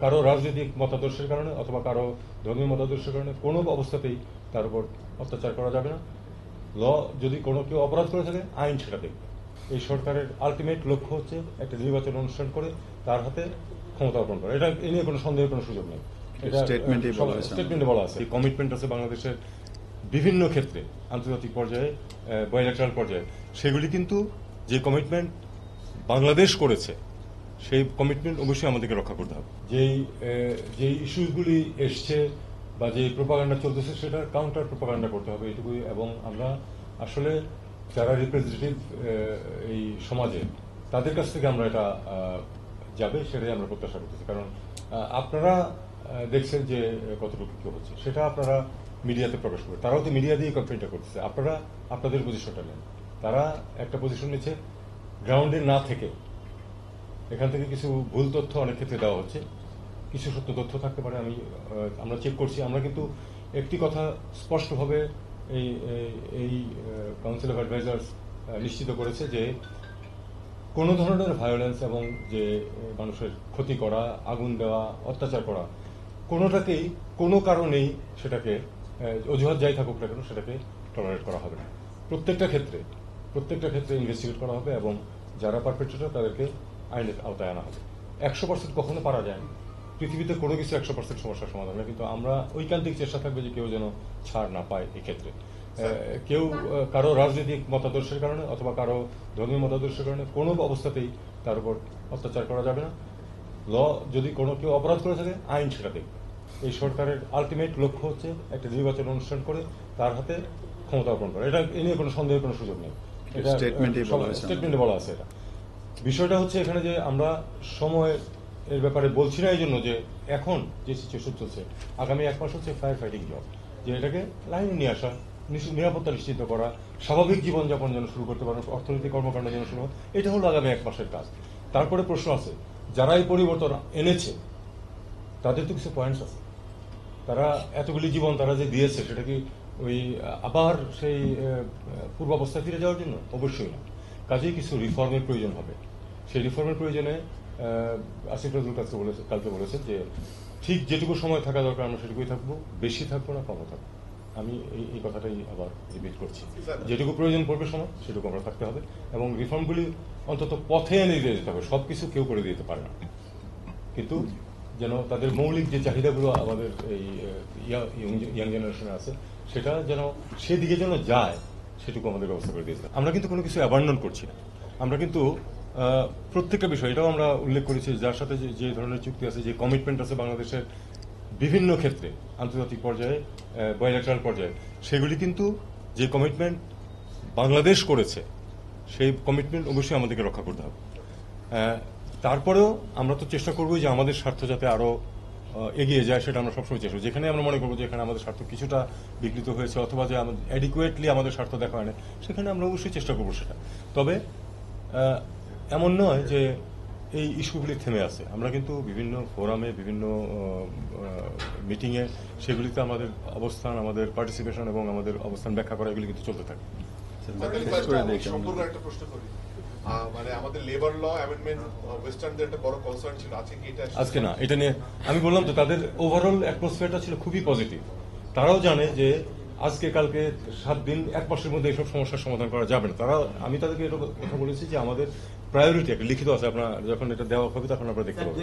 কারো রাজনৈতিক মতাদর্শের কারণে অথবা কারো ধর্মীয় মতাদর্শের কারণে কোনো অবস্থাতেই তার উপর অত্যাচার করা যাবে না। ল যদি কোনো কেউ অপরাধ করে থাকে আইন সেটা দেখবে। এই সরকারের আলটিমেট লক্ষ্য হচ্ছে একটা নির্বাচন অনুষ্ঠান করে তার হাতে ক্ষমতা অর্পণ করা। এটা এ নিয়ে কোনো সন্দেহের কোনো সুযোগ নেই। এটা স্টেটমেন্টে বলা আছে। কমিটমেন্ট আছে বাংলাদেশের বিভিন্ন ক্ষেত্রে, আন্তর্জাতিক পর্যায়ে, বাইল্যাটারাল পর্যায়ে। সেগুলি কিন্তু যে কমিটমেন্ট বাংলাদেশ করেছে সেই কমিটমেন্ট অবশ্যই আমাদেরকে রক্ষা করতে হবে। যে ইস্যুগুলি এসছে বা যে প্রোপাগান্ডা চলতেছে সেটা কাউন্টার প্রোপাগান্ডা করতে হবে এটুকুই। এবং আমরা আসলে যারা রিপ্রেজেন্টেটিভ এই সমাজে তাদের কাছ থেকে আমরা এটা যাবে সেটাই আমরা প্রত্যাশা করতেছি। কারণ আপনারা দেখছেন যে কতটুকু কি হচ্ছে সেটা আপনারা মিডিয়াতে প্রকাশ করে, তারাও তো মিডিয়া দিয়ে কমপ্লেনটা করতেছে। আপনারা আপনাদের পজিশনটা নেন, তারা একটা পজিশন নিচ্ছে গ্রাউন্ডে না থেকে। এখান থেকে কিছু ভুল তথ্য অনেক ক্ষেত্রে দেওয়া হচ্ছে, কিছু সত্য তথ্য থাকতে পারে। আমরা চেক করছি। আমরা কিন্তু একটি কথা স্পষ্টভাবে এই কাউন্সিল অফ অ্যাডভাইজার্স নিশ্চিত করেছে যে কোনো ধরনের ভায়োলেন্স এবং যে মানুষের ক্ষতি করা, আগুন দেওয়া, অত্যাচার করা, কোনোটাকেই কোনো কারণেই সেটাকে অজুহাত যাই থাকুক না কেন সেটাকে টলারেট করা হবে না। প্রত্যেকটা ক্ষেত্রে ইনভেস্টিগেট করা হবে এবং যারা পারপেট্রেটর তাদেরকে আইনের আওতায় আনা হবে। 100% কখনো পারা যায় না। পৃথিবীতে কোনো কিছু 100% সমস্যার সমাধান না, কিন্তু আমরা ঐকান্তিক চেষ্টা থাকবে যে কেউ যেন ছাড় না পায় এক্ষেত্রে। কেউ কারো রাজনৈতিক মতাদর্শের কারণে অথবা কারো ধর্মীয় মতাদর্শের কারণে কোনো অবস্থাতেই তার উপর অত্যাচার করা যাবে না। ল যদি কোনো কেউ অপরাধ করে থাকে আইন সেটা দেখবে। এই সরকারের আলটিমেট লক্ষ্য হচ্ছে একটা নির্বাচন অনুষ্ঠান করে তার হাতে ক্ষমতা অর্পণ করা। এটা এ নিয়ে কোনো সন্দেহের কোনো সুযোগ নেই। এটা স্টেটমেন্টে বলা আছে। এটা বিষয়টা হচ্ছে এখানে যে আমরা সময় এর ব্যাপারে বলছি না এই জন্য যে এখন যে সিচুয়েশন চলছে আগামী 1 মাস হচ্ছে ফায়ার ফাইটিং জব, যে এটাকে লাইনে নিয়ে আসা, নিরাপত্তা নিশ্চিত করা, স্বাভাবিক জীবনযাপন যেন শুরু করতে পারে, অর্থনৈতিক কর্মকাণ্ড যেন শুরু হয়, এটা হলো আগামী 1 মাসের কাজ। তারপরে প্রশ্ন আছে যারা এই পরিবর্তন এনেছে তাদের তো কিছু পয়েন্টস আছে। তারা এতগুলি জীবন তারা যে দিয়েছে সেটা কি ওই আবার সেই পূর্বাবস্থায় ফিরে যাওয়ার জন্য? অবশ্যই না। কাজেই কিছু রিফর্মের প্রয়োজন হবে। সেই রিফর্মের প্রয়োজনে আসিফ নজরুল কালকে বলেছেন যে ঠিক যেটুকু সময় থাকা দরকার আমরা সেটুকুই থাকবো, বেশি থাকবো না, কমও থাকবো। আমি এই কথাটাই আবার রিপিট করছি, যেটুকু প্রয়োজন পড়বে সময় সেটুকু আমরা থাকতে হবে এবং রিফর্মগুলি অন্তত পথে এনে দিয়ে যেতে হবে। সবকিছু কেউ করে দিতে পারে না, কিন্তু যেন তাদের মৌলিক যে চাহিদাগুলো আমাদের এই ইয়াং জেনারেশনে আছে সেটা যেন সেদিকে যেন যায় সেটুকু আমাদের ব্যবস্থা করে দিয়েছে। আমরা কিন্তু কোনো কিছু অ্যাবান্ডন করছি না। আমরা কিন্তু প্রত্যেকটা বিষয় এটাও আমরা উল্লেখ করেছি, যার সাথে যে ধরনের চুক্তি আছে, যে কমিটমেন্ট আছে বাংলাদেশের বিভিন্ন ক্ষেত্রে, আন্তর্জাতিক পর্যায়ে, বাইল্যাটারাল পর্যায়ে, সেগুলি কিন্তু যে কমিটমেন্ট বাংলাদেশ করেছে সেই কমিটমেন্ট অবশ্যই আমাদেরকে রক্ষা করতে হবে। তারপরেও আমরা তো চেষ্টা করবো যে আমাদের স্বার্থ যাতে আরো এগিয়ে যায় সেটা আমরা সবসময় চেষ্টা করবো। যেখানে আমরা মনে করবো যে এখানে আমাদের স্বার্থ কিছুটা বিঘ্নিত হয়েছে অথবা যে আমাদের অ্যাডিকুয়েটলি আমাদের স্বার্থ দেখা হয় না, সেখানে আমরা অবশ্যই চেষ্টা করবো সেটা। তবে এমন নয় যে এই ইস্যুগুলি থেমে আছে। আমরা কিন্তু বিভিন্ন ফোরামে, বিভিন্ন মিটিংয়ে সেগুলিতে আমাদের অবস্থান, আমাদের পার্টিসিপেশন এবং আমাদের অবস্থান ব্যাখ্যা করা এগুলি কিন্তু চলতে থাকে। মানে আমাদের লেবার ল অ্যামেন্ডমেন্ট ওয়েস্টার্নদের একটা বড় কনসার্ন ছিল, আছে কি এটা? আজকে না, এটা নিয়ে আমি বললাম তো তাদের ওভারঅল অ্যাটমসফিয়ারটা ছিল খুবই পজিটিভ। তারাও জানে যে আজকে কালকে 7 দিন 1 মাসের মধ্যে এইসব সমস্যার সমাধান করা যাবে না। আমি তাদেরকে এটা কথা বলেছি যে আমাদের প্রায়োরিটি একটা লিখিত আছে, আপনারা যখন এটা দেওয়া হবে তখন আপনারা দেখতে পাবেন।